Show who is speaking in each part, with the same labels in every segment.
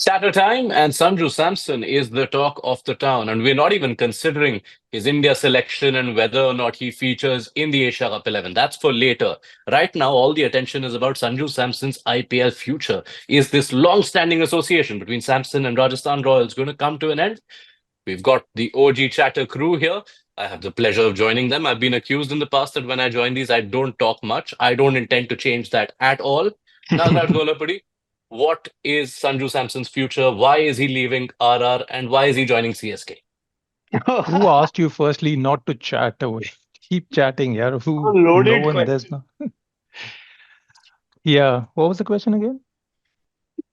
Speaker 1: Starter time, and Sanju Samson is the talk of the town. And we're not even considering his India selection and whether or not he features in the Asia Cup 11. That's for later. Right now, all the attention is about Sanju Samson's IPL future. Is this long standing association between Samson and Rajasthan Royals going to come to an end? We've got the OG Chatter crew here. I have the pleasure of joining them. I've been accused in the past that when I join these, I don't talk much. I don't intend to change that at all. Nagraj Golapudi, what is Sanju Samson's future? Why is he leaving RR and why is he joining CSK?
Speaker 2: Who asked you firstly not to chat away? Keep chatting, yeah.
Speaker 3: A
Speaker 2: Who? No
Speaker 3: loaded
Speaker 2: one. There's
Speaker 3: question.
Speaker 2: no. Yeah. What was the question again?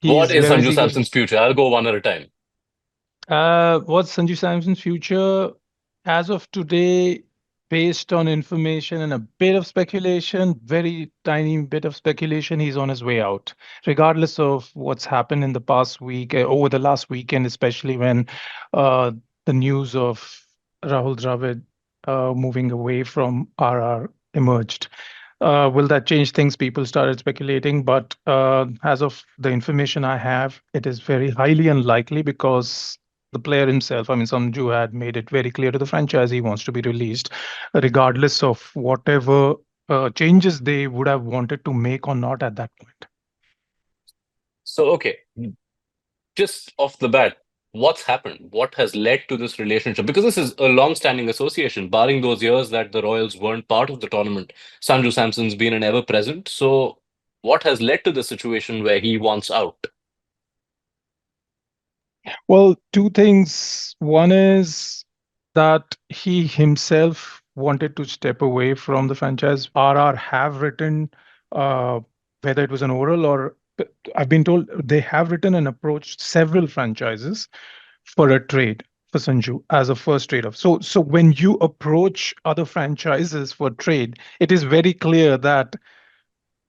Speaker 1: What
Speaker 2: He's
Speaker 1: is
Speaker 2: where is
Speaker 1: Sanju
Speaker 2: he going?
Speaker 1: Samson's future? I'll go one at a time.
Speaker 2: What's Sanju Samson's future? As of today, based on information and a bit of speculation, very tiny bit of speculation, he's on his way out. Regardless of what's happened in the past week, over the last weekend, especially when uh, the news of Rahul Dravid moving away from RR emerged. Will that change things? People started speculating, but as of the information I have, it is very highly unlikely because the player himself, I mean, Samju had made it very clear to the franchise he wants to be released, regardless of whatever changes they would have wanted to make or not at that point.
Speaker 1: So, okay, just off the bat, what's happened? What has led to this relationship? Because this is a long-standing association, barring those years that the Royals weren't part of the tournament. Sanju Samson's been an ever-present. So, what has led to the situation where he wants out?
Speaker 2: Well, two things. One is that he himself wanted to step away from the franchise. RR have written, uh, whether it was an oral or I've been told they have written and approached several franchises for a trade for Sanju as a first trade off. So when you approach other franchises for trade, it is very clear that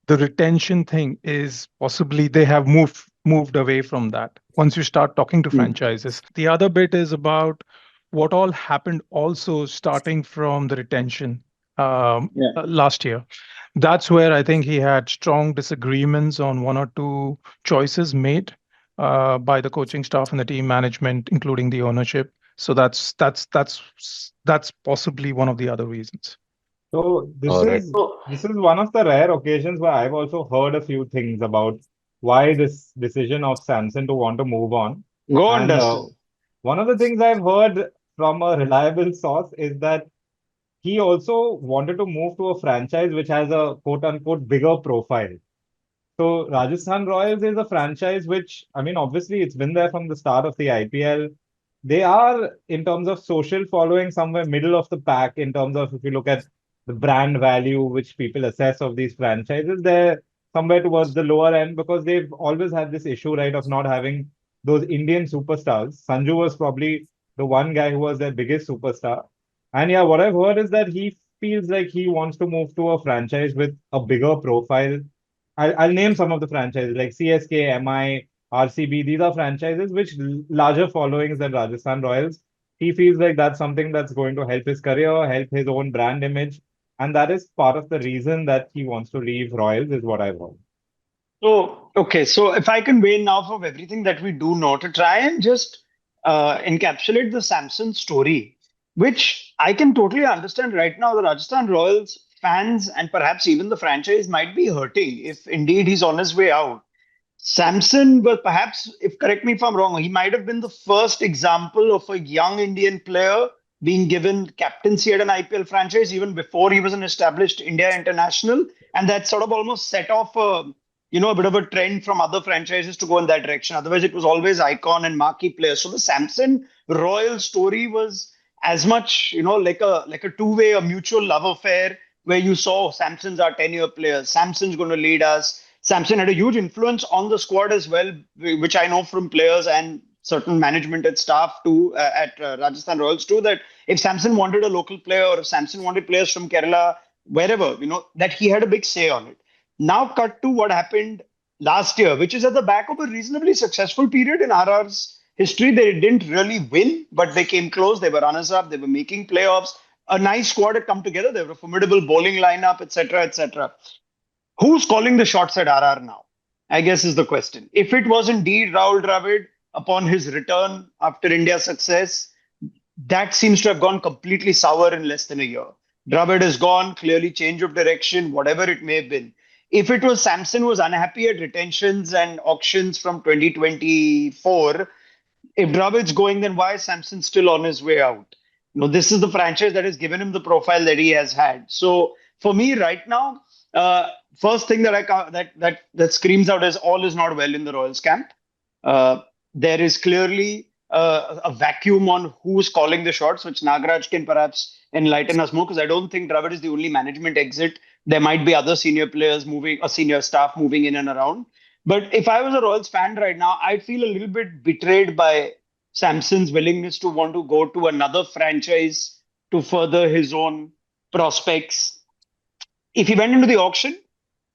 Speaker 2: the retention thing is possibly they have moved away from that once you start talking to
Speaker 3: Hmm.
Speaker 2: franchises. The other bit is about what all happened also starting from the retention
Speaker 3: Yeah.
Speaker 2: last year. That's where I think he had strong disagreements on one or two choices made by the coaching staff and the team management, including the ownership. So that's possibly one of the other reasons.
Speaker 3: So this
Speaker 1: All right.
Speaker 3: is this is one of the rare occasions where I've also heard a few things about why this decision of Samson to want to move on.
Speaker 4: Go on,
Speaker 3: And
Speaker 4: Dustin.
Speaker 3: one of the things I've heard from a reliable source is that he also wanted to move to a franchise which has a quote unquote bigger profile. So Rajasthan Royals is a franchise which, I mean, obviously it's been there from the start of the IPL. They are, in terms of social following, somewhere middle of the pack in terms of if you look at the brand value which people assess of these franchises, they're somewhere towards the lower end because they've always had this issue, right, of not having those Indian superstars. Sanju was probably the one guy who was their biggest superstar. And yeah, what I've heard is that he feels like he wants to move to a franchise with a bigger profile. I'll name some of the franchises like CSK, MI, RCB. These are franchises which larger followings than Rajasthan Royals. He feels like that's something that's going to help his career, help his own brand image, and that is part of the reason that he wants to leave Royals, is what I've heard.
Speaker 4: So, okay, so if I can weigh now from everything that we do know to try and just encapsulate the Samson story, which I can totally understand right now, the Rajasthan Royals fans and perhaps even the franchise might be hurting if indeed he's on his way out. Samson, but perhaps, if correct me if I'm wrong, he might have been the first example of a young Indian player being given captaincy at an IPL franchise even before he was an established India international, and that sort of almost set off a bit of a trend from other franchises to go in that direction. Otherwise, it was always icon and marquee players. So the Samson Royal story was as much like a two-way, a mutual love affair where you saw Samson's our 10-year players. Samson's going to lead us. Samson had a huge influence on the squad as well, which I know from players and certain management and staff too at Rajasthan Royals too. That if Samson wanted a local player or if Samson wanted players from Kerala, wherever, that he had a big say on it. Now, cut to what happened last year, which is at the back of a reasonably successful period in RR's history. They didn't really win, but they came close. They were runners up. They were making playoffs. A nice squad had come together. They were a formidable bowling lineup, etc., etc. Who's calling the shots at RR now? I guess is the question. If it was indeed Rahul Dravid, upon his return after India's success, that seems to have gone completely sour in less than a year. Dravid is gone, clearly change of direction, whatever it may have been. If it was Samson was unhappy at retentions and auctions from 2024, if Dravid's going, then why is Samson still on his way out? This is the franchise that has given him the profile that he has had. So for me, right now, first thing that that screams out is all is not well in the Royals camp. Uh, there is clearly a vacuum on who's calling the shots, which Nagaraj can perhaps enlighten us more, because I don't think Dravid is the only management exit. There might be other senior players moving, or senior staff moving in and around. But if I was a Royals fan right now, I'd feel a little bit betrayed by Samson's willingness to want to go to another franchise to further his own prospects. If he went into the auction,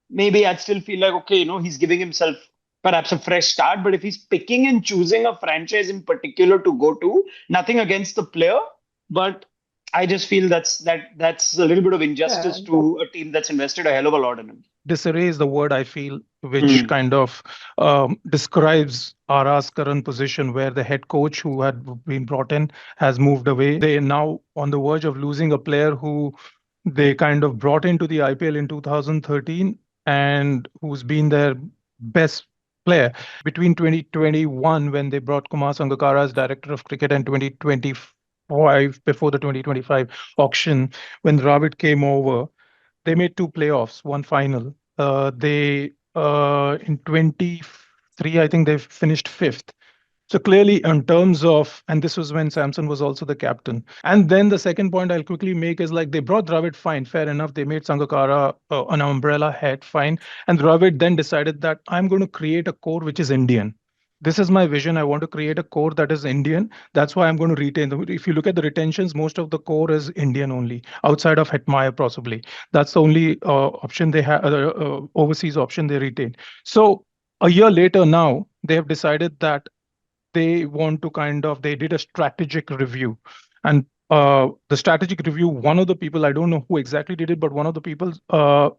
Speaker 4: maybe I'd still feel like, okay, he's giving himself perhaps a fresh start. But if he's picking and choosing a franchise in particular to go to, nothing against the player, but I just feel that's a little bit of injustice to a team that's invested a hell of a lot in him.
Speaker 2: Disarray is the word I feel, which kind of describes RR's current position, where the head coach who had been brought in has moved away. They are now on the verge of losing a player who they kind of brought into the IPL in 2013 and who's been their best player. Between 2021, when they brought Kumar Sangakkara as director of cricket, and 2025, before the 2025 auction, when Dravid came over, they made 2 playoffs, 1 final. They in 23, I think they finished 5th. So clearly, in terms of, and this was when Samson was also the captain. And then the second point I'll quickly make is, like, they brought Dravid, fine, fair enough. They made Sangakkara an umbrella head, fine. And Dravid then decided that I'm going to create a core which is Indian. This is my vision. I want to create a core that is Indian. That's why I'm going to retain them. If you look at the retentions, most of the core is Indian only, outside of Hetmyer possibly. That's the only option they have, overseas option they retain. So a year later now, they have decided that they want to they did a strategic review. And the strategic review, one of the people, I don't know who exactly did it, but one of the people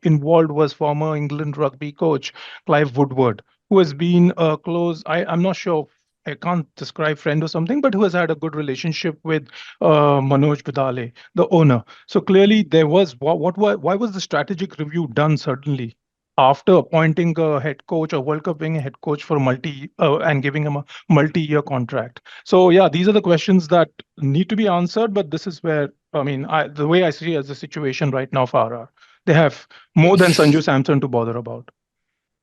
Speaker 2: involved was former England rugby coach Clive Woodward, who has been close, I'm not sure, I can't describe friend or something, but who has had a good relationship with Manoj Vidale, the owner. So clearly there was, why was the strategic review done suddenly after appointing a head coach, a World Cup winning head coach for and giving him a multi-year contract? So yeah, these are the questions that need to be answered. But this is where, the way I see as the situation right now for RR, they have more than Sanju Samson to bother about.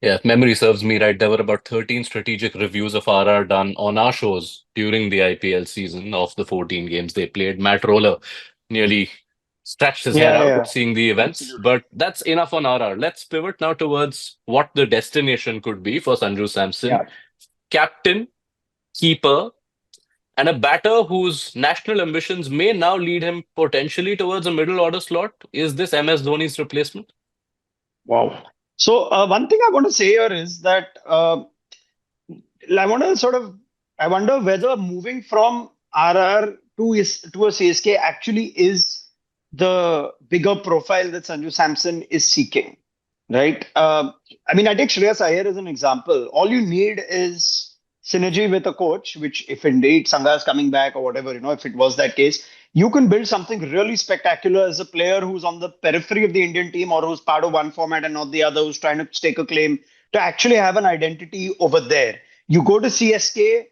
Speaker 1: Yeah, if memory serves me right, there were about 13 strategic reviews of RR done on our shows during the IPL season of the 14 games they played. Matt Roller nearly scratched his head out seeing the events,
Speaker 4: Absolutely.
Speaker 1: but that's enough on RR. Let's pivot now towards what the destination could be for Sanju Samson.
Speaker 4: Yeah.
Speaker 1: Captain, keeper, and a batter whose national ambitions may now lead him potentially towards a middle order slot. Is this MS Dhoni's replacement?
Speaker 4: Wow. So one thing I want to say here is that I wonder whether moving from RR to a CSK actually is the bigger profile that Sanju Samson is seeking, right? I take Shreyas Iyer as an example. All you need is synergy with a coach, which if indeed Sangha is coming back or whatever, if it was that case, you can build something really spectacular as a player who's on the periphery of the Indian team, or who's part of one format and not the other, who's trying to stake a claim to actually have an identity over there. You go to CSK,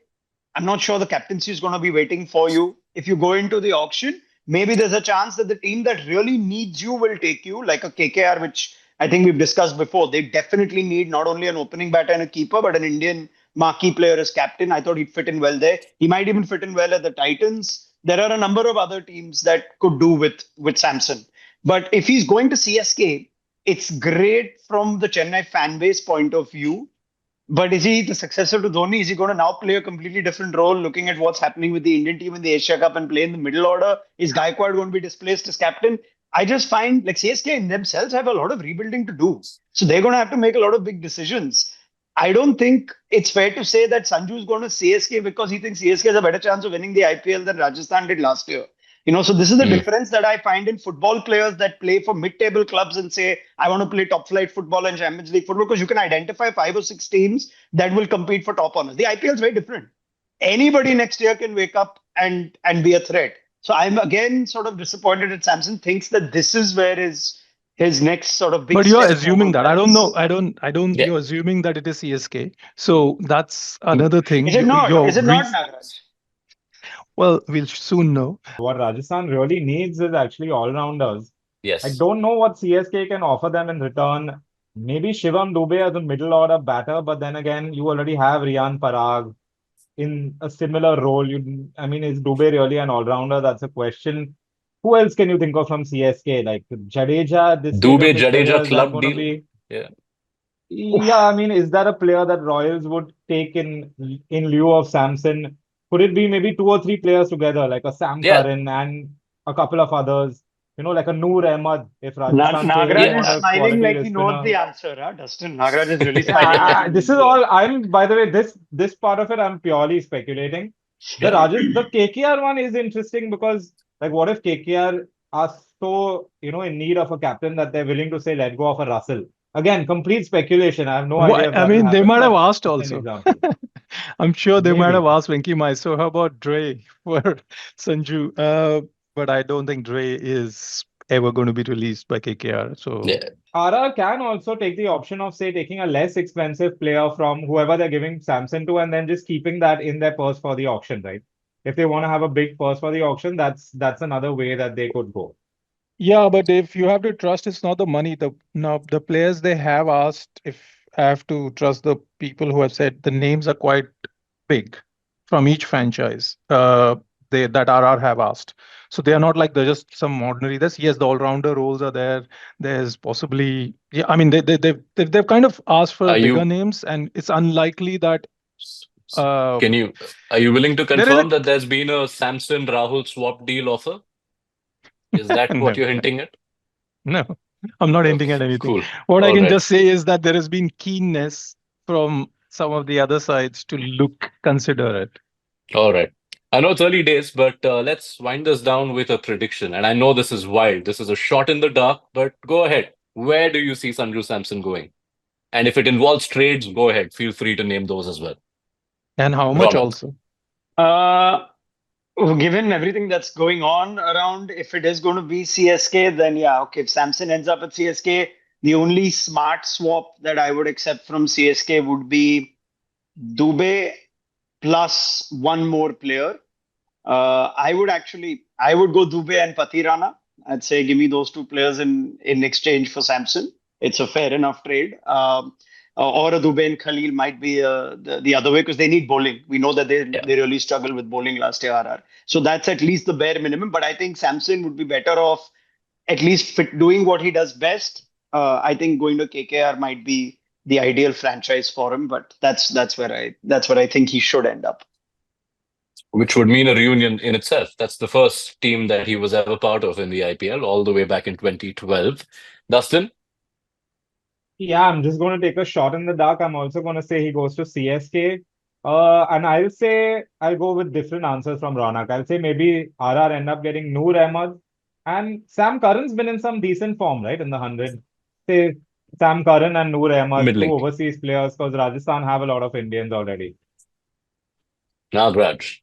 Speaker 4: I'm not sure the captaincy is going to be waiting for you. If you go into the auction, maybe there's a chance that the team that really needs you will take you, like a KKR, which I think we've discussed before. They definitely need not only an opening batter and a keeper, but an Indian marquee player as captain. I thought he'd fit in well there. He might even fit in well at the Titans. There are a number of other teams that could do with Samson. But if he's going to CSK, it's great from the Chennai fan base point of view. But is he the successor to Dhoni? Is he going to now play a completely different role, looking at what's happening with the Indian team in the Asia Cup and play in the middle order? Is Gaikwad going to be displaced as captain? I just find like CSK in themselves have a lot of rebuilding to do. So they're going to have to make a lot of big decisions. I don't think it's fair to say that Sanju is going to CSK because he thinks CSK has a better chance of winning the IPL than Rajasthan did last year. So this is the difference that I find in football players that play for mid-table clubs and say, I want to play top-flight football and Champions League football, because you can identify 5 or 6 teams that will compete for top honors. The IPL is very different. anybody next year can wake up and be a threat. So I'm again sort of disappointed that Samson thinks that this is where his next sort of big
Speaker 2: But you're
Speaker 4: step
Speaker 2: assuming
Speaker 4: forward
Speaker 2: that. I don't
Speaker 4: lies.
Speaker 2: know. I don't.
Speaker 1: Yeah.
Speaker 2: You're assuming that it is CSK. So that's another thing.
Speaker 4: Is it not?
Speaker 2: Your
Speaker 4: Is it not, Nagaraj?
Speaker 2: well, we'll soon know.
Speaker 3: What Rajasthan really needs is actually all-rounders. I
Speaker 1: Yes.
Speaker 3: don't know what CSK can offer them in return. Maybe Shivam Dubey as a middle order batter, but then again, you already have Riyan Parag in a similar role. I mean, is Dubey really an all-rounder? That's a question. Who else can you think of from CSK? Like Jadeja at this stage of
Speaker 1: Dubey
Speaker 3: his career,
Speaker 1: Jadeja
Speaker 3: is that
Speaker 1: club
Speaker 3: going to
Speaker 1: deal.
Speaker 3: be?
Speaker 1: Yeah.
Speaker 3: Yeah, I mean, is that a player that Royals would take in lieu of Samson? Could it be maybe two or three players together, like a Sam
Speaker 1: Yeah.
Speaker 3: Curran and a couple of others? Like a Noor Ahmad, if Rajasthan say they
Speaker 4: Nagaraj
Speaker 1: Yeah.
Speaker 4: is
Speaker 3: want a
Speaker 4: smiling
Speaker 3: quality
Speaker 4: like he
Speaker 3: wrist
Speaker 4: knows
Speaker 3: spinner.
Speaker 4: the answer, huh, Dustin? Nagaraj is really
Speaker 3: Yeah,
Speaker 4: smiling like he
Speaker 3: this
Speaker 4: knows
Speaker 3: is
Speaker 4: the
Speaker 3: all.
Speaker 4: answer.
Speaker 3: By the way, this part of it, I'm purely speculating.
Speaker 1: Yeah.
Speaker 3: The KKR one is interesting because, like, what if KKR are so, in need of a captain that they're willing to say, let go of a Russell? Again, complete speculation. I have no idea if
Speaker 2: I
Speaker 3: that will
Speaker 2: mean, they
Speaker 3: happen,
Speaker 2: might have
Speaker 3: but
Speaker 2: asked
Speaker 3: it's an
Speaker 2: also.
Speaker 3: example.
Speaker 2: I'm sure they might have
Speaker 3: Maybe.
Speaker 2: asked Venki Mai. So how about Dre for Sanju? But I don't think Dre is ever going to be released by KKR. So
Speaker 1: Yeah.
Speaker 3: RR can also take the option of, say, taking a less expensive player from whoever they're giving Samson to and then just keeping that in their purse for the auction, right? If they want to have a big purse for the auction, that's another way that they could go.
Speaker 2: yeah, but if you have to trust, it's not the money. The players they have asked, if I have to trust the people who have said the names are quite big from each franchise. That RR have asked. So they are not like they're just some ordinary. This yes, the all-rounder roles are there. There's possibly yeah. I mean they've kind of asked for
Speaker 1: Are
Speaker 2: bigger
Speaker 1: you
Speaker 2: names, and it's unlikely that uh
Speaker 1: can you are you willing to
Speaker 2: there is
Speaker 1: confirm that there's been a Samson Rahul swap deal offer? Is
Speaker 2: a
Speaker 1: that what
Speaker 2: no
Speaker 1: you're hinting at?
Speaker 2: no. I'm not hinting
Speaker 1: Okay,
Speaker 2: at anything.
Speaker 1: cool.
Speaker 2: What I
Speaker 1: All
Speaker 2: can
Speaker 1: right.
Speaker 2: just say is that there has been keenness from some of the other sides to consider it.
Speaker 1: All right. I know it's early days, but let's wind this down with a prediction. And I know this is wild. This is a shot in the dark, but go ahead. Where do you see Sanju Samson going? And if it involves trades, go ahead. Feel free to name those as well.
Speaker 2: And how much
Speaker 1: Ronak.
Speaker 2: also?
Speaker 4: Uh, Given everything that's going on around, if it is going to be CSK, then yeah, okay. If Samson ends up at CSK, the only smart swap that I would accept from CSK would be Dubey plus one more player. I would go Dubey and Pathirana. I'd say give me those two players in exchange for Samson. It's a fair enough trade. Or a Dubey and Khalil might be the other way because they need bowling. We know that
Speaker 1: Yeah.
Speaker 4: they really struggled with bowling last year, RR. So that's at least the bare minimum. But I think Samson would be better off at least doing what he does best. I think going to KKR might be the ideal franchise for him. But that's where I think he should end up.
Speaker 1: Which would mean a reunion in itself. That's the first team that he was ever part of in the IPL, all the way back in 2012. Dustin?
Speaker 3: Yeah, I'm just going to take a shot in the dark. I'm also going to say he goes to CSK. And I'll say I'll go with different answers from Ronak. I'll say maybe RR end up getting Noor Ahmad. And Sam Curran's been in some decent form, right? In the 100. Say Sam Curran and Noor Ahmad, two
Speaker 1: Middling.
Speaker 3: overseas players, because Rajasthan have a lot of Indians already.
Speaker 1: Nagraj.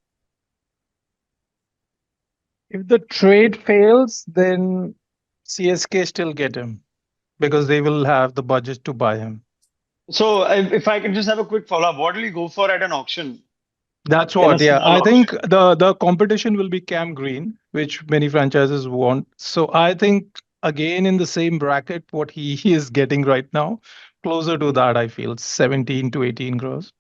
Speaker 2: If the trade fails, then CSK still get him because they will have the budget to buy him.
Speaker 4: So if I can just have a quick follow-up, what will you go for at an auction?
Speaker 2: That's
Speaker 4: In a
Speaker 2: what, yeah.
Speaker 4: small
Speaker 2: I think
Speaker 4: auction?
Speaker 2: the competition will be Cam Green, which many franchises want. So I think again in the same bracket, what he is getting right now, closer to that, I feel 17 to 18 crores.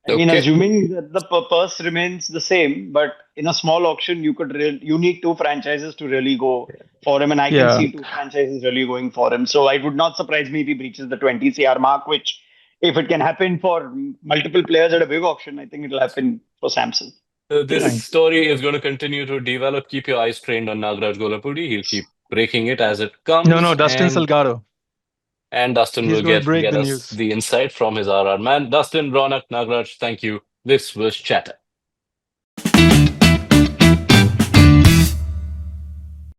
Speaker 4: I mean,
Speaker 1: Okay.
Speaker 4: assuming that the purpose remains the same, but in a small auction, you need two franchises to really go for him, and I can
Speaker 2: Yeah.
Speaker 4: see two franchises really going for him. So it would not surprise me if he breaches the 20 CR mark, which, if it can happen for multiple players at a big auction, I think it'll happen for Samson.
Speaker 1: This
Speaker 2: Thanks.
Speaker 1: story is going to continue to develop. Keep your eyes trained on Nagraj Golapudi. He'll keep breaking it as it comes.
Speaker 2: No, Dustin Salgado.
Speaker 1: And Dustin
Speaker 2: He's
Speaker 1: will
Speaker 2: going to
Speaker 1: get
Speaker 2: break the
Speaker 1: us
Speaker 2: news.
Speaker 1: the insight from his RR man. Dustin, Ronak, Nagraj, thank you. This was Chatter.